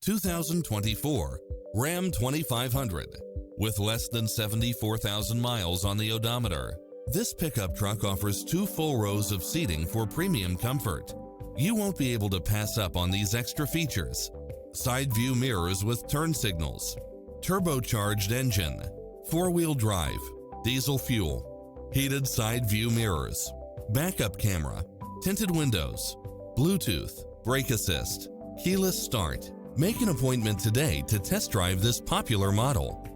2024 Ram 2500. With less than 74,000 miles on the odometer, this pickup truck offers 2 full rows of seating for premium comfort. You won't be able to pass up on these extra features: side view mirrors with turn signals, turbocharged engine, 4-wheel drive, diesel fuel, heated side view mirrors, backup camera, tinted windows, Bluetooth, brake assist, keyless start. Make an appointment today to test drive this popular model.